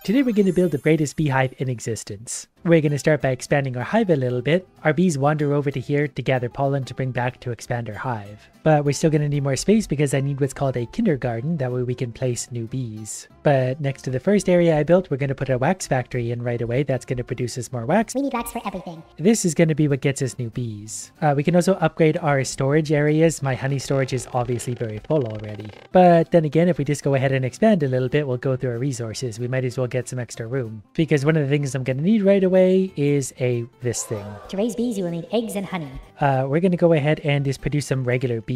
Today we're going to build the greatest beehive in existence. We're going to start by expanding our hive a little bit. Our bees wander over to here to gather pollen to bring back to expand our hive. But we're still going to need more space because I need what's called a kindergarten, that way we can place new bees. But next to the first area I built, we're going to put a wax factory in right away. That's going to produce us more wax. We need wax for everything. This is going to be what gets us new bees. We can also upgrade our storage areas. My honey storage is obviously very full already. But then again, if we just go ahead and expand a little bit, we'll go through our resources. We might as well get some extra room. Because one of the things I'm going to need right away is this thing. To raise bees, you will need eggs and honey. We're going to go ahead and just produce some regular bees.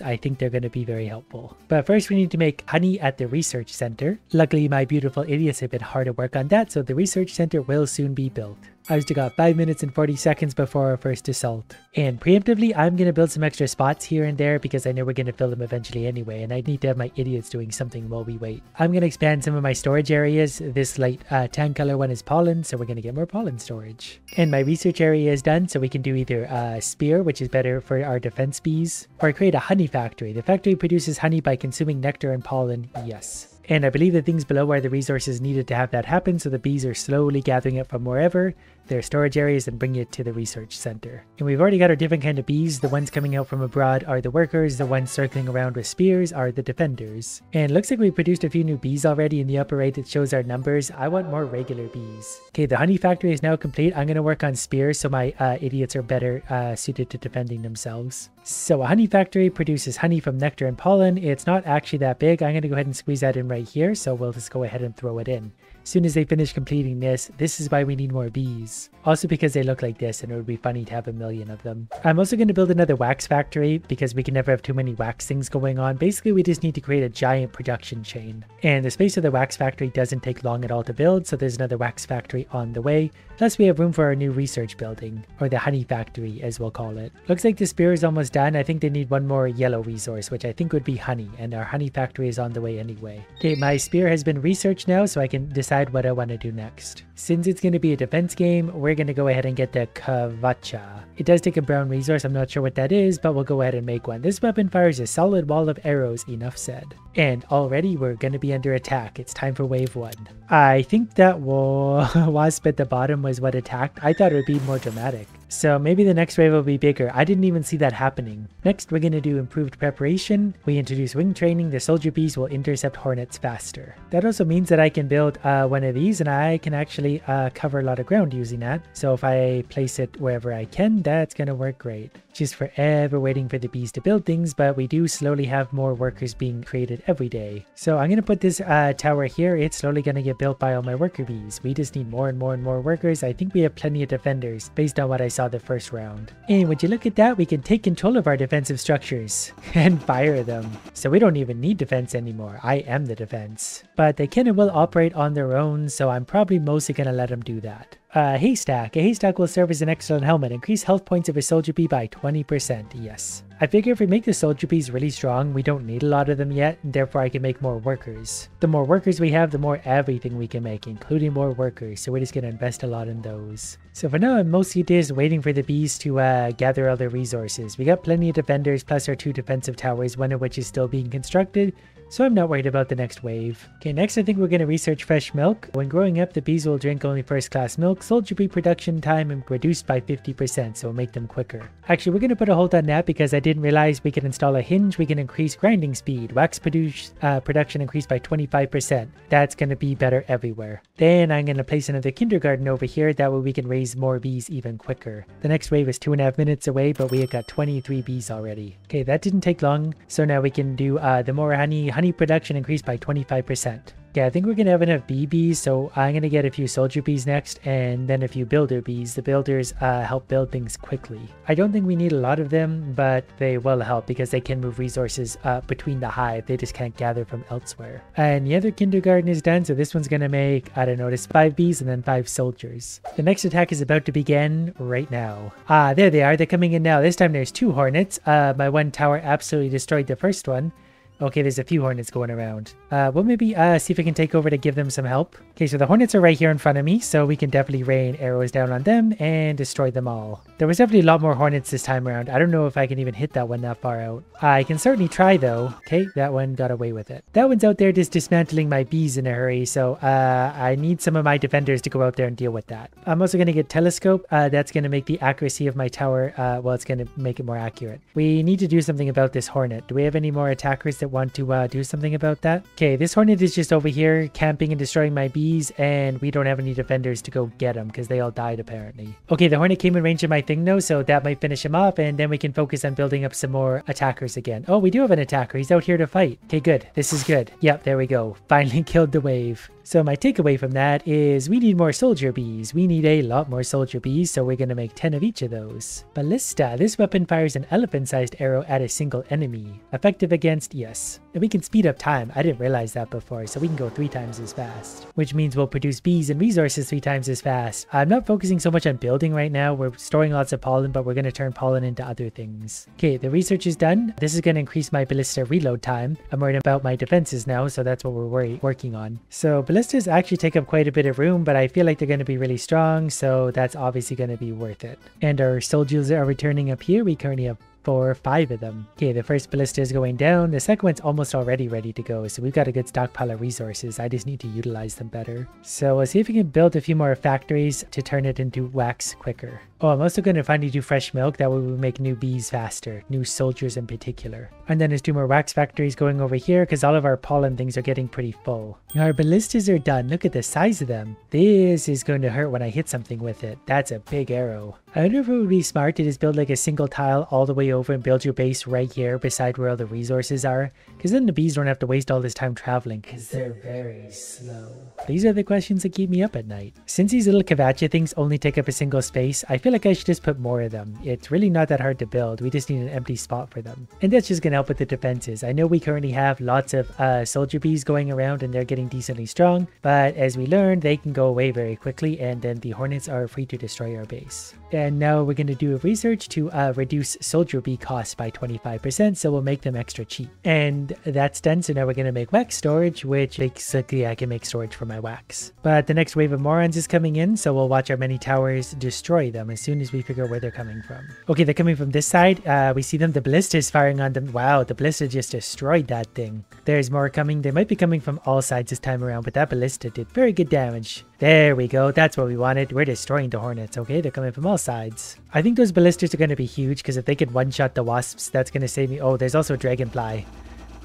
I think they're going to be very helpful. But first we need to make honey at the research center. Luckily, my beautiful idiots have been hard at work on that, so the research center will soon be built. I still got 5 minutes and 40 seconds before our first assault. And preemptively, I'm going to build some extra spots here and there because I know we're going to fill them eventually anyway, and I need to have my idiots doing something while we wait. I'm going to expand some of my storage areas. This light tan color one is pollen, so we're going to get more pollen storage. And my research area is done, so we can do either a spear, which is better for our defense bees, or create a honey factory. The factory produces honey by consuming nectar and pollen, yes. And I believe the things below are the resources needed to have that happen, so the bees are slowly gathering it from wherever, their storage areas, and bringing it to the research center. And we've already got our different kind of bees. The ones coming out from abroad are the workers, the ones circling around with spears are the defenders. And it looks like we produced a few new bees already. In the upper right, it shows our numbers. I want more regular bees. Okay, the honey factory is now complete. I'm going to work on spears so my idiots are better suited to defending themselves. So a honey factory produces honey from nectar and pollen. It's not actually that big. I'm going to go ahead and squeeze that in right here, so we'll just go ahead and throw it in. As soon as they finish completing this is why we need more bees. Also because they look like this and it would be funny to have a million of them. I'm also going to build another wax factory because we can never have too many wax things going on. Basically, we just need to create a giant production chain. And the space of the wax factory doesn't take long at all to build, so there's another wax factory on the way. Plus we have room for our new research building, or the honey factory as we'll call it. Looks like the spear is almost done. I think they need one more yellow resource, which I think would be honey, and our honey factory is on the way anyway. Okay, my spear has been researched now, so I can decide what I want to do next. Since it's going to be a defense game, we're going to go ahead and get the Kavacha. It does take a brown resource, I'm not sure what that is, but we'll go ahead and make one. This weapon fires a solid wall of arrows, enough said. And already we're going to be under attack. It's time for wave 1. I think that wasp at the bottom was what attacked. I thought it would be more dramatic. So maybe the next wave will be bigger. I didn't even see that happening. Next, we're going to do improved preparation. We introduce wing training. The soldier bees will intercept hornets faster. That also means that I can build one of these and I can actually cover a lot of ground using that. So if I place it wherever I can, that's going to work great. Just forever waiting for the bees to build things, but we do slowly have more workers being created every day. So I'm going to put this tower here. It's slowly going to get built by all my worker bees. We just need more and more and more workers. I think we have plenty of defenders based on what I saw the first round. And would you look at that, we can take control of our defensive structures and fire them. So we don't even need defense anymore. I am the defense. But they can and will operate on their own, so I'm probably mostly going to let them do that. Haystack. A haystack will serve as an excellent helmet. Increase health points of a soldier bee by 20%. Yes. I figure if we make the soldier bees really strong, we don't need a lot of them yet, and therefore I can make more workers. The more workers we have, the more everything we can make, including more workers, so we're just going to invest a lot in those. So for now, I'm mostly just waiting for the bees to gather other resources. We got plenty of defenders, plus our 2 defensive towers, one of which is still being constructed, so I'm not worried about the next wave. Okay, next I think we're going to research fresh milk. When growing up, the bees will drink only first-class milk. Soldier bee production time reduced by 50%, so it'll make them quicker. Actually, we're going to put a hold on that because I didn't realize we can install a hinge. We can increase grinding speed. Wax production increased by 25%. That's going to be better everywhere. Then I'm going to place another kindergarten over here. That way we can raise more bees even quicker. The next wave is 2.5 minutes away, but we have got 23 bees already. Okay, that didn't take long. So now we can do the more honey production increased by 25%. Yeah, I think we're going to have enough bees, so I'm going to get a few soldier bees next, and then a few builder bees. The builders help build things quickly. I don't think we need a lot of them, but they will help because they can move resources between the hive. They just can't gather from elsewhere. And the other kindergarten is done, so this one's going to make, I don't know, just 5 bees and then 5 soldiers. The next attack is about to begin right now. There they are. They're coming in now. This time there's 2 hornets. My one tower absolutely destroyed the first one. Okay, there's a few hornets going around. We'll maybe see if we can take over to give them some help. Okay, so the hornets are right here in front of me, so we can definitely rain arrows down on them and destroy them all. There was definitely a lot more hornets this time around. I don't know if I can even hit that one that far out. I can certainly try though. Okay, that one got away with it. That one's out there just dismantling my bees in a hurry, so I need some of my defenders to go out there and deal with that. I'm also going to get telescope. That's going to make the accuracy of my tower, well, it's going to make it more accurate. We need to do something about this hornet. Do we have any more attackers that want to do something about that? Okay, this hornet is just over here camping and destroying my bees, and we don't have any defenders to go get them because they all died apparently. Okay, the hornet came in range of my thing though, so that might finish him off, and then we can focus on building up some more attackers again. Oh, we do have an attacker. He's out here to fight. Okay, good. This is good. Yep, there we go. Finally killed the wave. So my takeaway from that is we need more soldier bees. We need a lot more soldier bees, so we're going to make 10 of each of those. Ballista. This weapon fires an elephant-sized arrow at a single enemy. Effective against, yes. And we can speed up time. I didn't realize that before, so we can go 3 times as fast. Which means we'll produce bees and resources 3 times as fast. I'm not focusing so much on building right now. We're storing lots of pollen, but we're going to turn pollen into other things. Okay, the research is done. This is going to increase my ballista reload time. I'm worried about my defenses now, so that's what we're working on. So ballistas actually take up quite a bit of room, but I feel like they're going to be really strong, so that's obviously going to be worth it. And our soldiers are returning up here. We currently have 4 or 5 of them. Okay, the first ballista is going down. The second one's almost already ready to go, so we've got a good stockpile of resources. I just need to utilize them better. So we'll see if we can build a few more factories to turn it into wax quicker. Oh, I'm also going to finally do fresh milk. That way we make new bees faster, new soldiers in particular. And then there's 2 more wax factories going over here because all of our pollen things are getting pretty full. Our ballistas are done. Look at the size of them. This is going to hurt when I hit something with it. That's a big arrow. I wonder if it would be smart to just build like a single tile all the way over and build your base right here beside where all the resources are, because then the bees don't have to waste all this time traveling because they're very slow. These are the questions that keep me up at night. Since these little Cavacha things only take up a single space, I feel like I should just put more of them. It's really not that hard to build. We just need an empty spot for them. And that's just going to help with the defenses. I know we currently have lots of soldier bees going around and they're getting decently strong, but as we learned, they can go away very quickly and then the hornets are free to destroy our base. And now we're going to do a research to reduce soldier bee costs by 25%, so we'll make them extra cheap. And that's done, so now we're going to make wax storage, which basically I can make storage for my wax. But the next wave of morons is coming in, so we'll watch our many towers destroy them as soon as we figure where they're coming from. Okay, they're coming from this side. We see them. The ballista is firing on them. Wow, the ballista just destroyed that thing. There's more coming. They might be coming from all sides this time around, but that ballista did very good damage. There we go. That's what we wanted. We're destroying the hornets. Okay, they're coming from all sides. I think those ballistas are going to be huge because if they could one-shot the wasps, that's going to save me. Oh, there's also a dragonfly.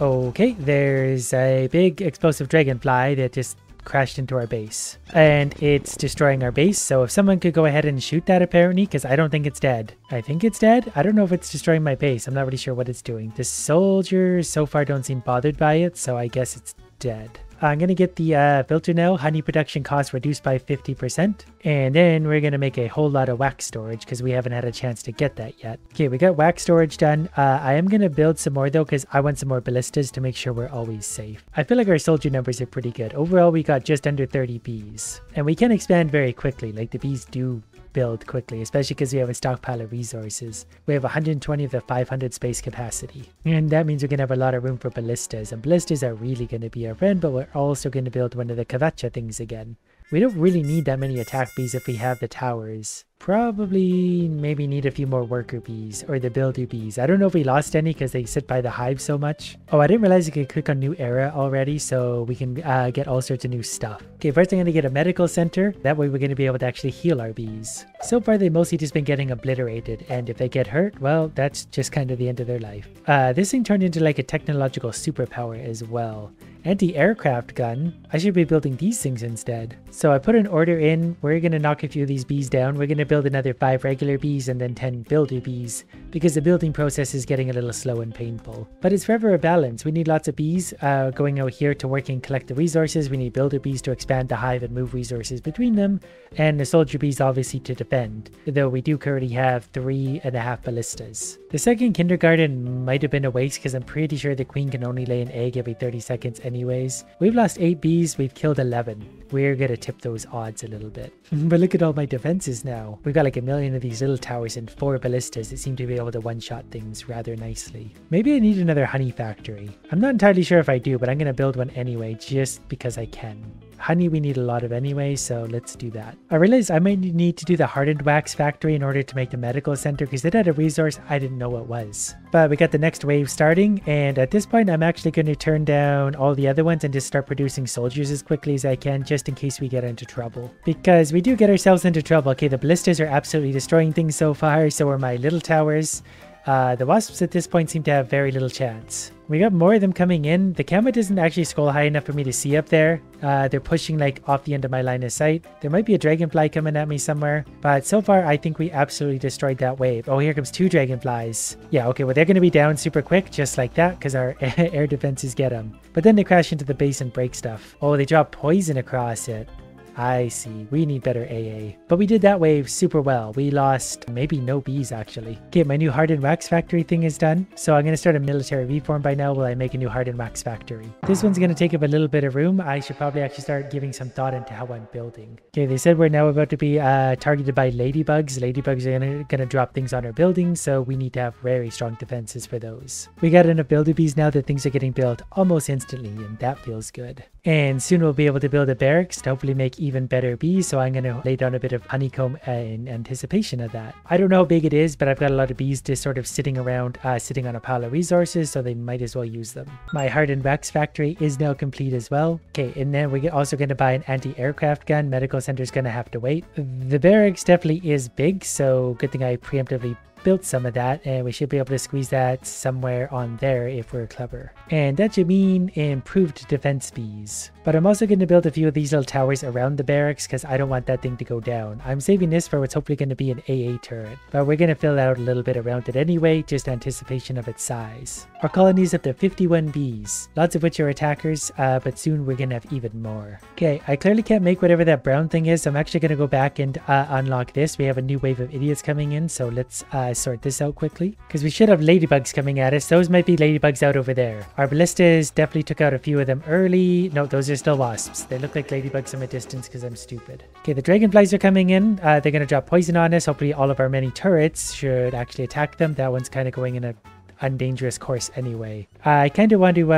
Okay, there's a big explosive dragonfly that just crashed into our base. And it's destroying our base, so if someone could go ahead and shoot that apparently, because I don't think it's dead. I think it's dead. I don't know if it's destroying my base. I'm not really sure what it's doing. The soldiers so far don't seem bothered by it, so I guess it's dead. I'm going to get the filter now, honey production cost reduced by 50%. And then we're going to make a whole lot of wax storage because we haven't had a chance to get that yet. Okay, we got wax storage done. I am going to build some more though because I want some more ballistas to make sure we're always safe. I feel like our soldier numbers are pretty good. Overall, we got just under 30 bees. And we can expand very quickly, like the bees do build quickly, especially because we have a stockpile of resources. We have 120 of the 500 space capacity. And that means we're going to have a lot of room for ballistas. And ballistas are really going to be our friend, but we're also going to build one of the Cavacha things again. We don't really need that many attack bees if we have the towers. Probably maybe need a few more worker bees or the builder bees. I don't know if we lost any because they sit by the hive so much. Oh, I didn't realize you could click on new era already, so we can get all sorts of new stuff. Okay, first I'm going to get a medical center. That way we're going to be able to actually heal our bees. So far they've mostly just been getting obliterated, and if they get hurt, well, that's just kind of the end of their life. This thing turned into like a technological superpower as well. Anti-aircraft gun. I should be building these things instead. So I put an order in. We're going to knock a few of these bees down. We're going to build another 5 regular bees and then 10 builder bees because the building process is getting a little slow and painful. But it's forever a balance. We need lots of bees going out here to work and collect the resources. We need builder bees to expand the hive and move resources between them. And the soldier bees obviously to defend, though we do currently have 3.5 ballistas. The second kindergarten might have been a waste because I'm pretty sure the queen can only lay an egg every 30 seconds anyways. We've lost 8 bees, we've killed 11. We're gonna tip those odds a little bit. But look at all my defenses now. We've got like a million of these little towers and 4 ballistas that seem to be able to one-shot things rather nicely. Maybe I need another honey factory. I'm not entirely sure if I do, but I'm going to build one anyway just because I can. Honey we need a lot of anyway, so let's do that. I realized I might need to do the hardened wax factory in order to make the medical center because it had a resource I didn't know what was. But we got the next wave starting, and at this point I'm actually going to turn down all the other ones and just start producing soldiers as quickly as I can just in case we get into trouble. Because we do get ourselves into trouble. Okay, the ballistas are absolutely destroying things so far, so are my little towers. The wasps at this point seem to have very little chance. We got more of them coming in. The camera doesn't actually scroll high enough for me to see up there. They're pushing like off the end of my line of sight. There might be a dragonfly coming at me somewhere, but so far I think we absolutely destroyed that wave. Oh, here comes 2 dragonflies. Yeah, okay, well they're going to be down super quick just like that because our air defenses get them. But then they crash into the base and break stuff. Oh, they drop poison across it. I see. We need better AA. But we did that wave super well. We lost maybe no bees actually. Okay, my new hardened wax factory thing is done. So I'm going to start a military reform by now while I make a new hardened wax factory. This one's going to take up a little bit of room. I should probably actually start giving some thought into how I'm building. Okay, they said we're now about to be targeted by ladybugs. Ladybugs are going to drop things on our buildings, so we need to have very strong defenses for those. We got enough builder bees now that things are getting built almost instantly, and that feels good. And soon we'll be able to build a barracks to hopefully make even better bees, so I'm going to lay down a bit of honeycomb in anticipation of that. I don't know how big it is, but I've got a lot of bees just sort of sitting around, sitting on a pile of resources, so they might as well use them. My hardened wax factory is now complete as well. Okay, and then we're also going to buy an anti-aircraft gun. Medical center's going to have to wait. The barracks definitely is big, so good thing I preemptively built some of that, and we should be able to squeeze that somewhere on there if we're clever. And that should mean improved defense bees. But I'm also going to build a few of these little towers around the barracks because I don't want that thing to go down. I'm saving this for what's hopefully going to be an AA turret, but we're going to fill out a little bit around it anyway, just anticipation of its size. Our colony is up to 51 bees, lots of which are attackers, but soon we're going to have even more. Okay, I clearly can't make whatever that brown thing is, so I'm actually going to go back and unlock this. We have a new wave of idiots coming in, so let's sort this out quickly because we should have ladybugs coming at us. Those might be ladybugs out over there. Our ballistas definitely took out a few of them early. No, those are still wasps. They look like ladybugs from a distance because I'm stupid. Okay, the dragonflies are coming in. They're going to drop poison on us. Hopefully all of our many turrets should actually attack them. That one's kind of going in a undangerous course anyway. I kind of want to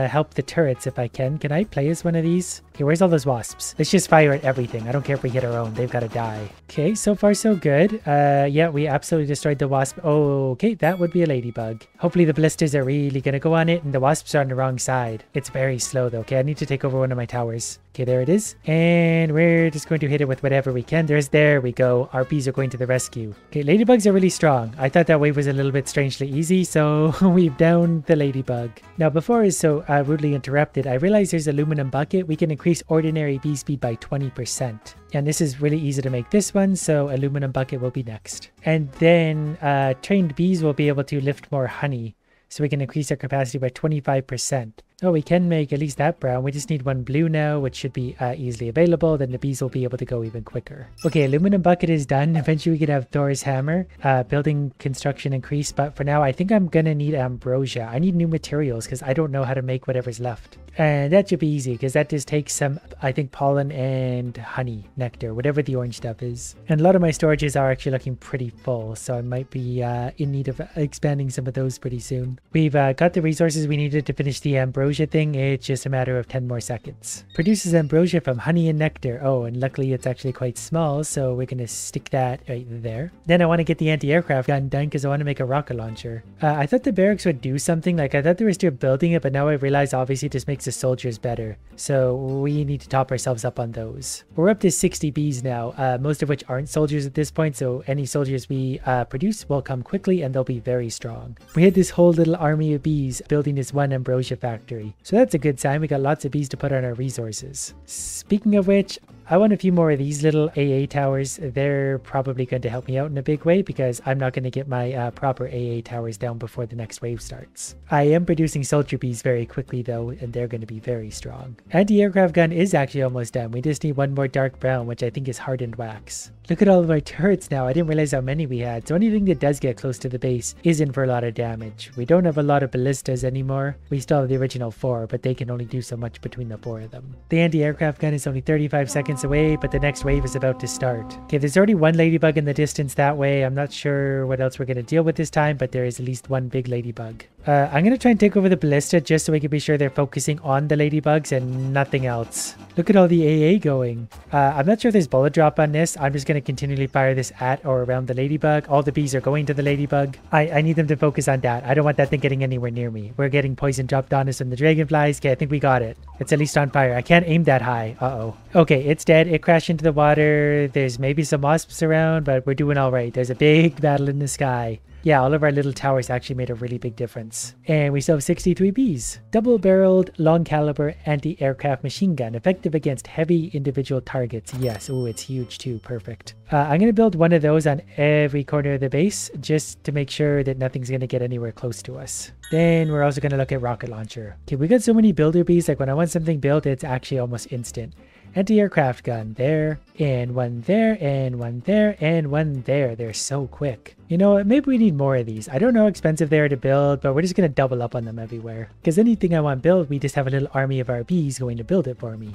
help the turrets if I can. Can I play as one of these? Okay, where's all those wasps? Let's just fire at everything. I don't care if we hit our own. They've got to die. Okay, so far so good. Yeah, we absolutely destroyed the wasp. Oh, okay, that would be a ladybug. Hopefully the ballistas are really going to go on it, and the wasps are on the wrong side. It's very slow though. Okay, I need to take over one of my towers. Okay, there it is. And we're just going to hit it with whatever we can. There we go. Our bees are going to the rescue. Okay, ladybugs are really strong. I thought that wave was a little bit strangely easy, so we've downed the ladybug. Now, before I was so rudely interrupted, I realized there's aluminum bucket. We can increase ordinary bee speed by 20%. And this is really easy to make this one, so aluminum bucket will be next. And then trained bees will be able to lift more honey, so we can increase our capacity by 25%. Oh, we can make at least that brown. We just need one blue now, which should be easily available. Then the bees will be able to go even quicker. Okay, aluminum bucket is done. Eventually we can have Thor's hammer. Building construction increase, but for now I think I'm gonna need ambrosia. I need new materials because I don't know how to make whatever's left. And that should be easy because that just takes some, I think, pollen and honey, nectar, whatever the orange stuff is. And a lot of my storages are actually looking pretty full, so I might be in need of expanding some of those pretty soon. We've got the resources we needed to finish the ambrosia thing. It's just a matter of 10 more seconds. Produces ambrosia from honey and nectar. Oh, and luckily it's actually quite small, so we're gonna stick that right there. Then I want to get the anti-aircraft gun done because I want to make a rocket launcher. I thought the barracks would do something. Like, I thought they were still building it, but now I realize obviously it just makes the soldiers better. So we need to top ourselves up on those. We're up to 60 bees now, most of which aren't soldiers at this point, so any soldiers we produce will come quickly and they'll be very strong. We had this whole little army of bees building this one ambrosia factory. So that's a good sign. We got lots of bees to put on our resources. Speaking of which, I want a few more of these little AA towers. They're probably going to help me out in a big way because I'm not going to get my proper AA towers down before the next wave starts. I am producing soldier bees very quickly though, and they're going to be very strong. Anti-aircraft gun is actually almost done. We just need one more dark brown, which I think is hardened wax. Look at all of our turrets now. I didn't realize how many we had. So anything that does get close to the base is in for a lot of damage. We don't have a lot of ballistas anymore. We still have the original 4, but they can only do so much between the 4 of them. The anti-aircraft gun is only 35 seconds seconds away, but the next wave is about to start. Okay, there's already one ladybug in the distance that way. I'm not sure what else we're going to deal with this time, but there is at least one big ladybug. I'm going to try and take over the ballista just so we can be sure they're focusing on the ladybugs and nothing else. Look at all the AA going. I'm not sure if there's bullet drop on this. I'm just going to continually fire this at or around the ladybug. All the bees are going to the ladybug. I need them to focus on that. I don't want that thing getting anywhere near me. We're getting poison dropped on us from the dragonflies. Okay, I think we got it. It's at least on fire. I can't aim that high. Uh-oh. Okay, it's dead. It crashed into the water. There's maybe some wasps around, but we're doing all right. There's a big battle in the sky. Yeah, all of our little towers actually made a really big difference. And we still have 63 bees. Double-barreled, long-caliber anti-aircraft machine gun. Effective against heavy individual targets. Yes, oh, it's huge too. Perfect. I'm going to build one of those on every corner of the base just to make sure that nothing's going to get anywhere close to us. Then we're also going to look at rocket launcher. Okay, we got so many builder bees. Like when I want something built, it's actually almost instant. Anti-aircraft gun there, and one there, and one there, and one there. They're so quick. You know what? Maybe we need more of these. I don't know how expensive they are to build, but we're just going to double up on them everywhere. Because anything I want built, we just have a little army of our bees going to build it for me.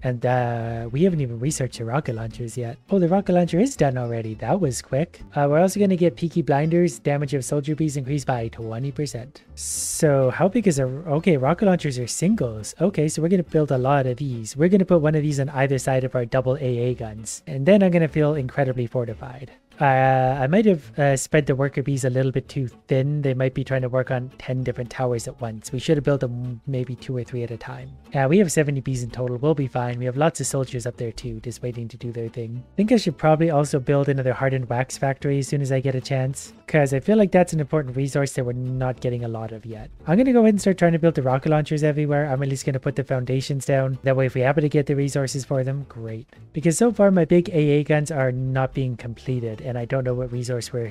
And we haven't even researched the rocket launchers yet. Oh, the rocket launcher is done already. That was quick. We're also going to get Peaky Blinders. Damage of soldier bees increased by 20%. So how big is a... Okay, rocket launchers are singles. Okay, so we're going to build a lot of these. We're going to put one of these on either side of our double AA guns. And then I'm going to feel incredibly fortified. I might have spread the worker bees a little bit too thin. They might be trying to work on 10 different towers at once. We should have built them maybe 2 or 3 at a time. We have 70 bees in total. We'll be fine. We have lots of soldiers up there too, just waiting to do their thing. I think I should probably also build another hardened wax factory as soon as I get a chance, because I feel like that's an important resource that we're not getting a lot of yet. I'm going to go ahead and start trying to build the rocket launchers everywhere. I'm at least going to put the foundations down. That way if we happen to get the resources for them, great. Because so far my big AA guns are not being completed, and I don't know what resource we're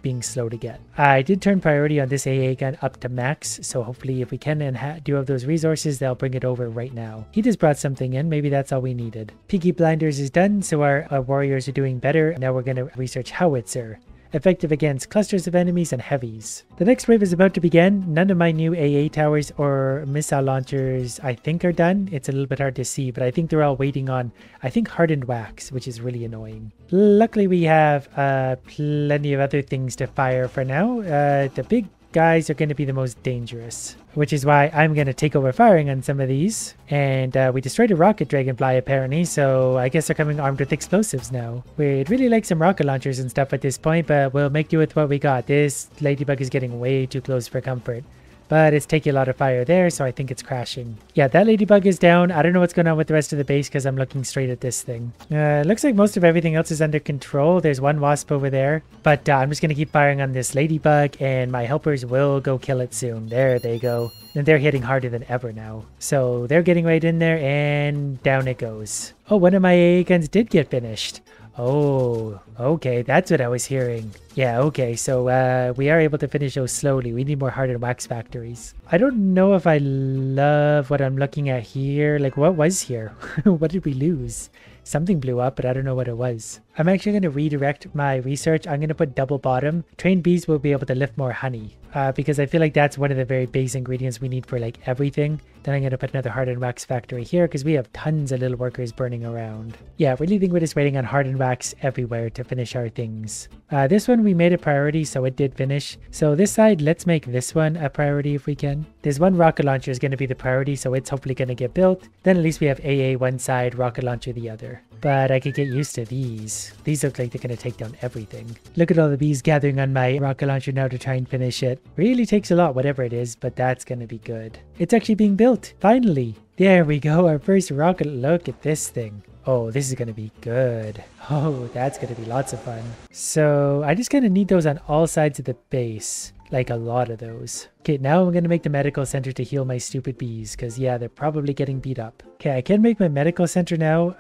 being slow to get. I did turn priority on this AA gun up to max, so hopefully if we can and do have those resources, they'll bring it over right now. He just brought something in. Maybe that's all we needed. Peaky Blinders is done, so our warriors are doing better. Now we're going to research Howitzer. Effective against clusters of enemies and heavies. The next wave is about to begin. None of my new AA towers or missile launchers I think are done. It's a little bit hard to see, but I think they're all waiting on, I think, hardened wax, which is really annoying. Luckily we have plenty of other things to fire for now. The big guys are going to be the most dangerous, which is why I'm going to take over firing on some of these. And we destroyed a rocket dragonfly apparently, so I guess they're coming armed with explosives now. We'd really like some rocket launchers and stuff at this point, but we'll make do with what we got. This ladybug is getting way too close for comfort. But it's taking a lot of fire there, so I think it's crashing. Yeah, that ladybug is down. I don't know what's going on with the rest of the base because I'm looking straight at this thing. Looks like most of everything else is under control. There's one wasp over there. But I'm just going to keep firing on this ladybug, and my helpers will go kill it soon. There they go. And they're hitting harder than ever now. So they're getting right in there, and down it goes. Oh, one of my AA guns did get finished. Oh, okay, that's what I was hearing. Yeah, okay, so we are able to finish those slowly. We need more hardened wax factories. I don't know if I love what I'm looking at here. Like, what was here? What did we lose? Something blew up, but I don't know what it was. I'm actually going to redirect my research. I'm going to put double bottom. Trained bees will be able to lift more honey. Because I feel like that's one of the very base ingredients we need for like everything. Then I'm going to put another hardened wax factory here because we have tons of little workers burning around. Yeah, really think we're just waiting on hardened wax everywhere to finish our things. This one we made a priority, so it did finish. So this side, let's make this one a priority if we can. There's one rocket launcher is going to be the priority, so it's hopefully going to get built. Then at least we have AA one side, rocket launcher the other. But I could get used to these. These look like they're going to take down everything. Look at all the bees gathering on my rocket launcher now to try and finish it. Really takes a lot, whatever it is, but that's going to be good. It's actually being built. Finally. There we go. Our first rocket. Look at this thing. Oh, this is going to be good. Oh, that's going to be lots of fun. So I just kind of need those on all sides of the base. Like a lot of those. Okay, now I'm going to make the medical center to heal my stupid bees. Because, yeah, they're probably getting beat up. Okay, I can make my medical center now.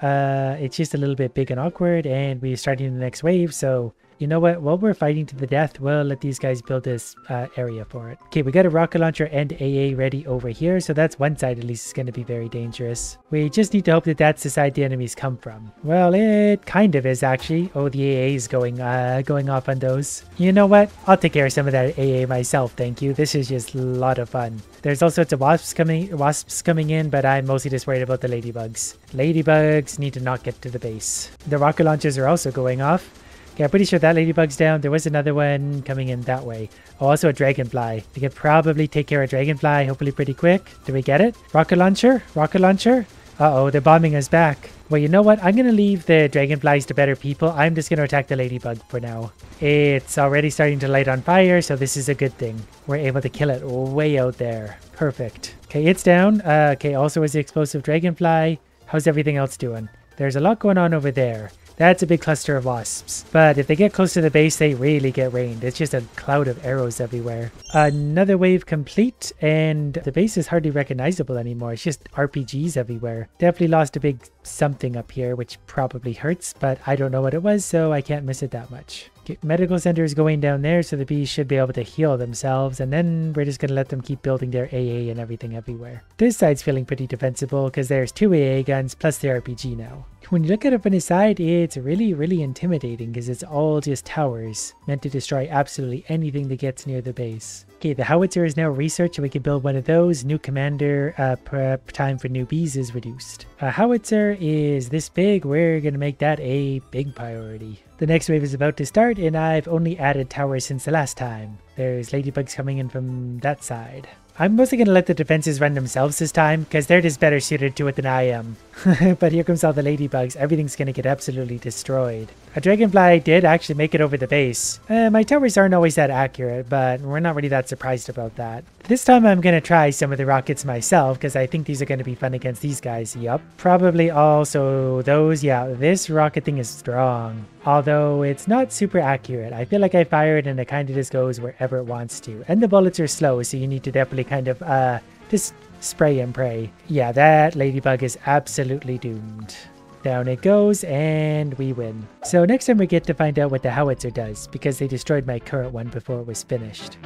It's just a little bit big and awkward. And we're starting the next wave. So, you know what? While we're fighting to the death, we'll let these guys build this area for it. Okay, we got a rocket launcher and AA ready over here. So that's one side at least is going to be very dangerous. We just need to hope that that's the side the enemies come from. Well, it kind of is actually. Oh, the AA is going off on those. You know what? I'll take care of some of that AA myself, thank you. This is just a lot of fun. There's all sorts of wasps coming in, but I'm mostly just worried about the ladybugs. Ladybugs need to not get to the base. The rocket launchers are also going off. Okay, I'm pretty sure that ladybug's down. There was another one coming in that way. Oh, also a dragonfly. We could probably take care of dragonfly, hopefully pretty quick. Do we get it? Rocket launcher? Rocket launcher? Uh-oh, they're bombing us back. Well, you know what? I'm going to leave the dragonflies to better people. I'm just going to attack the ladybug for now. It's already starting to light on fire, so this is a good thing. We're able to kill it way out there. Perfect. Okay, it's down. Okay, also is the explosive dragonfly. How's everything else doing? There's a lot going on over there. That's a big cluster of wasps. But if they get close to the base, they really get rained. It's just a cloud of arrows everywhere. Another wave complete, and the base is hardly recognizable anymore. It's just RPGs everywhere. Definitely lost a big something up here, which probably hurts, but I don't know what it was, so I can't miss it that much. Okay, medical center is going down there, so the bees should be able to heal themselves, and then we're just going to let them keep building their AA and everything everywhere. This side's feeling pretty defensible because there's 2 AA guns plus the RPG now. When you look at it from the side, it's really intimidating because it's all just towers meant to destroy absolutely anything that gets near the base. Okay, the howitzer is now researched, and we can build one of those. New commander prep time for newbies is reduced. A howitzer is this big. We're going to make that a big priority. The next wave is about to start, and I've only added towers since the last time. There's ladybugs coming in from that side. I'm mostly going to let the defenses run themselves this time, because they're just better suited to it than I am. But here comes all the ladybugs. Everything's going to get absolutely destroyed. A dragonfly did actually make it over the base. My towers aren't always that accurate, but we're not really that surprised about that. This time I'm going to try some of the rockets myself, because I think these are going to be fun against these guys. Yup. Probably also those. Yeah, this rocket thing is strong. Although it's not super accurate. I feel like I fire it and it kind of just goes wherever it wants to. And the bullets are slow, so you need to definitely kind of just spray and pray. Yeah, that ladybug is absolutely doomed. Down it goes, and we win. So next time we get to find out what the howitzer does, because they destroyed my current one before it was finished.